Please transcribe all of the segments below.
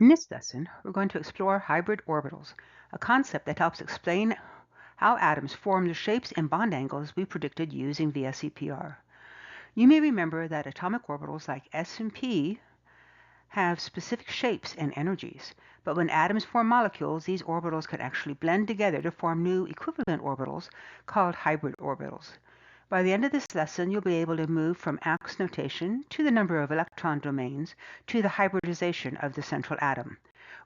In this lesson, we're going to explore hybrid orbitals, a concept that helps explain how atoms form the shapes and bond angles we predicted using VSEPR. You may remember that atomic orbitals like S and P have specific shapes and energies, but when atoms form molecules, these orbitals can actually blend together to form new equivalent orbitals called hybrid orbitals. By the end of this lesson, you'll be able to move from ax notation to the number of electron domains to the hybridization of the central atom.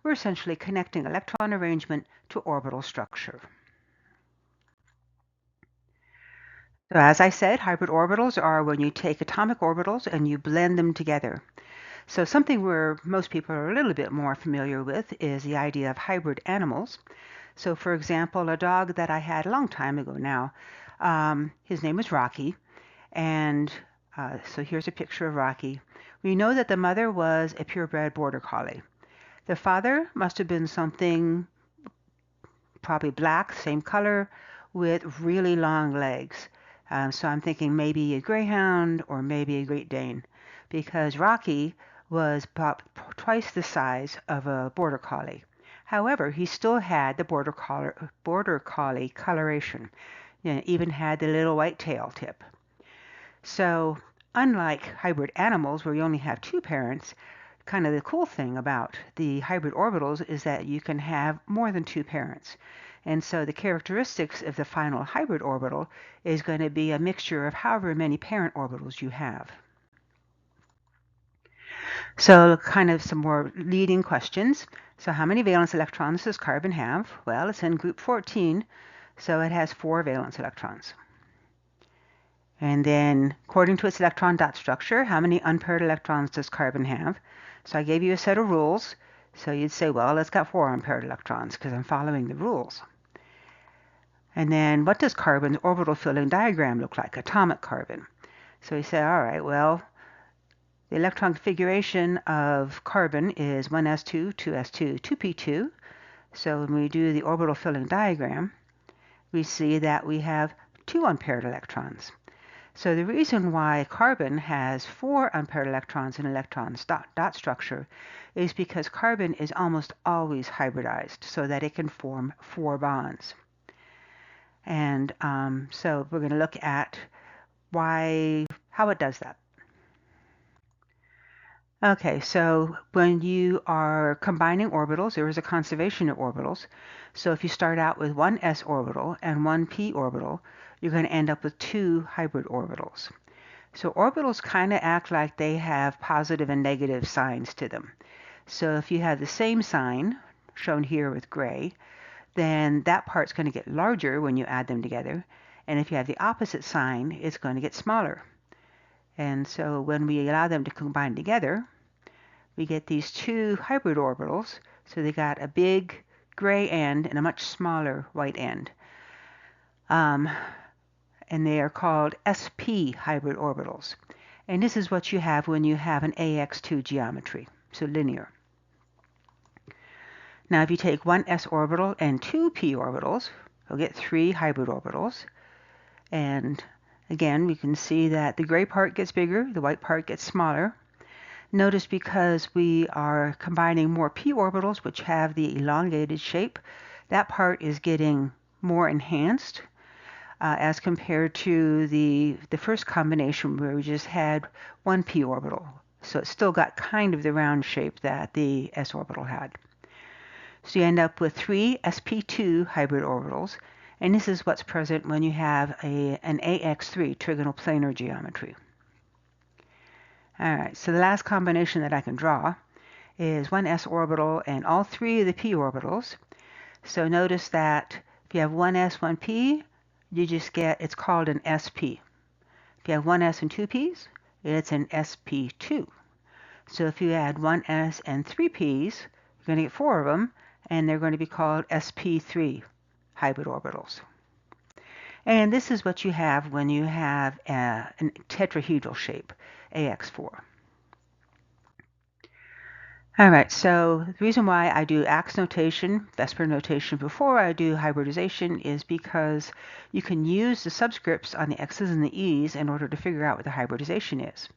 We're essentially connecting electron arrangement to orbital structure. So as I said, hybrid orbitals are when you take atomic orbitals and you blend them together. So something where most people are a little bit more familiar with is the idea of hybrid animals. So for example, a dog that I had a long time ago now, his name was Rocky. And so here's a picture of Rocky. We know that the mother was a purebred border collie. The father must have been something probably black, same color, with really long legs. So I'm thinking maybe a greyhound or maybe a Great Dane, because Rocky was about twice the size of a border collie. However, he still had the border collie coloration. You know, even had the little white tail tip. So unlike hybrid animals where you only have two parents, kind of the cool thing about the hybrid orbitals is that you can have more than two parents. And so the characteristics of the final hybrid orbital is going to be a mixture of however many parent orbitals you have. So kind of some more leading questions. So how many valence electrons does carbon have? Well, it's in group 14, so it has 4 valence electrons. And then, according to its electron dot structure, how many unpaired electrons does carbon have? So I gave you a set of rules. So you'd say, well, it's got 4 unpaired electrons because I'm following the rules. And then, what does carbon's orbital filling diagram look like, atomic carbon? So you say, all right, well, the electron configuration of carbon is 1s2, 2s2, 2p2. So when we do the orbital filling diagram, we see that we have 2 unpaired electrons. So the reason why carbon has 4 unpaired electrons in electron dot structure is because carbon is almost always hybridized so that it can form 4 bonds. And so we're going to look at how it does that. Okay, so when you are combining orbitals, there is a conservation of orbitals. So if you start out with one s orbital and one p orbital, you're going to end up with 2 hybrid orbitals. So orbitals kind of act like they have positive and negative signs to them. So if you have the same sign, shown here with gray, then that part's going to get larger when you add them together. And if you have the opposite sign, it's going to get smaller. And so when we allow them to combine together, we get these 2 hybrid orbitals. So they got a big gray end and a much smaller white end. And they are called sp hybrid orbitals. And this is what you have when you have an AX2 geometry, so linear. Now if you take one s orbital and 2 p orbitals, you'll get 3 hybrid orbitals. And again, we can see that the gray part gets bigger, the white part gets smaller. Notice because we are combining more p orbitals, which have the elongated shape, that part is getting more enhanced as compared to the first combination where we just had one p orbital. So it still got kind of the round shape that the s orbital had. So you end up with 3 sp2 hybrid orbitals, and this is what's present when you have an AX3 trigonal planar geometry. All right, so the last combination that I can draw is one s orbital and all 3 of the p orbitals. So notice that if you have one s, one p, you just get, it's called an sp. If you have one s and 2 p's, it's an sp2. So if you add one s and 3 p's, you're going to get 4 of them, and they're going to be called sp3 hybrid orbitals. And this is what you have when you have a tetrahedral shape, AX4. All right, so the reason why I do ax notation, VSEPR notation before I do hybridization is because you can use the subscripts on the x's and the e's in order to figure out what the hybridization is.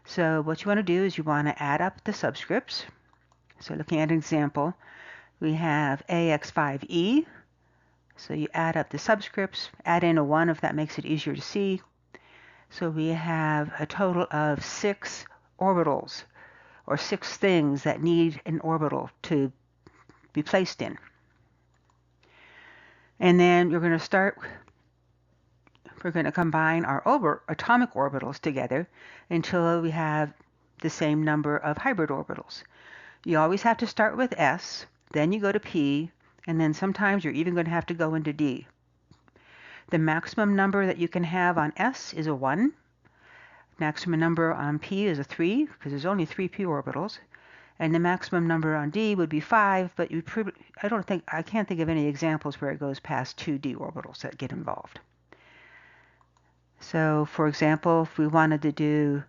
So what you want to do is you want to add up the subscripts. So looking at an example, we have AX5E. So you add up the subscripts, add in a 1 if that makes it easier to see. So we have a total of 6 orbitals, or 6 things that need an orbital to be placed in. And then we're going to combine our atomic orbitals together until we have the same number of hybrid orbitals. You always have to start with S, then you go to P, and then sometimes you're even going to have to go into D. The maximum number that you can have on S is a 1. Maximum number on P is a 3, because there's only 3 p orbitals. And the maximum number on D would be 5, but I can't think of any examples where it goes past 2 d orbitals that get involved. So for example, if we wanted to do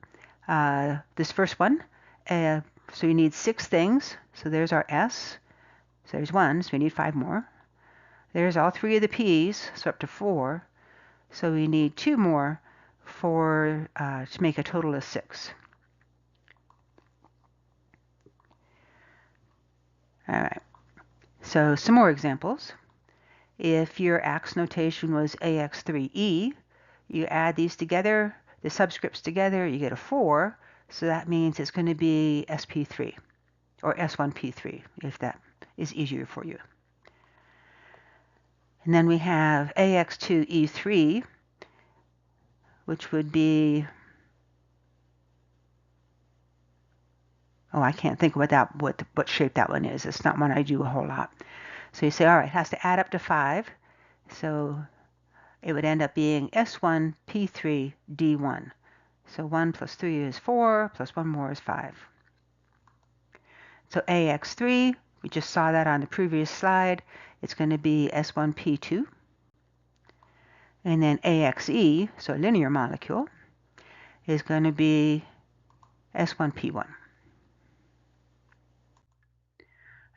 this first one, so you need 6 things. So there's our S. So there's 1, so we need 5 more. There's all 3 of the P's, so up to 4. So we need 2 more to make a total of 6. All right. So some more examples. If your AX notation was AX3E, you add these together, the subscripts together, you get a 4. So that means it's going to be SP3 or S1P3 if that is easier for you. And then we have AX2E3, which would be, I can't think what shape that one is. It's not one I do a whole lot. So you say, all right, it has to add up to 5. So it would end up being S1P3D1. So 1 plus 3 is 4, plus 1 more is 5. So AX3, we just saw that on the previous slide. It's going to be S1P2. And then AXE, so a linear molecule, is going to be S1P1.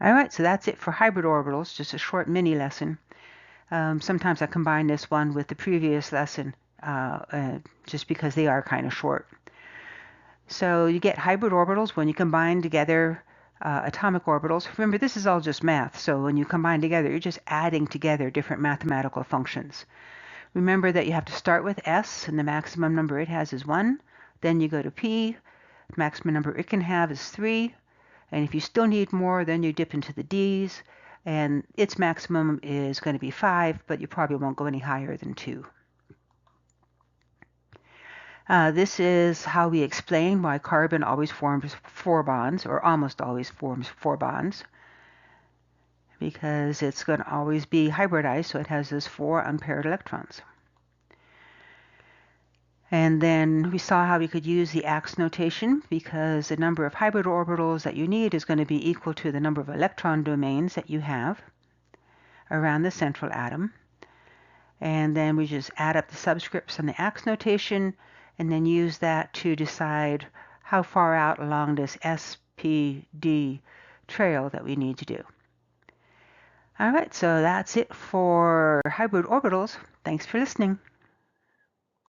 All right, so that's it for hybrid orbitals, just a short mini lesson. Sometimes I combine this one with the previous lesson just because they are kind of short. So you get hybrid orbitals when you combine together atomic orbitals. Remember, this is all just math, so when you combine together, you're just adding together different mathematical functions. Remember that you have to start with S, and the maximum number it has is 1. Then you go to P. The maximum number it can have is 3. And if you still need more, then you dip into the D's. And its maximum is going to be 5, but you probably won't go any higher than 2. This is how we explain why carbon always forms 4 bonds, or almost always forms 4 bonds, because it's going to always be hybridized, so it has those 4 unpaired electrons. And then we saw how we could use the AX notation, because the number of hybrid orbitals that you need is going to be equal to the number of electron domains that you have around the central atom. And then we just add up the subscripts on the AX notation, and then use that to decide how far out along this SPD trail that we need to do. All right, so that's it for hybrid orbitals. Thanks for listening.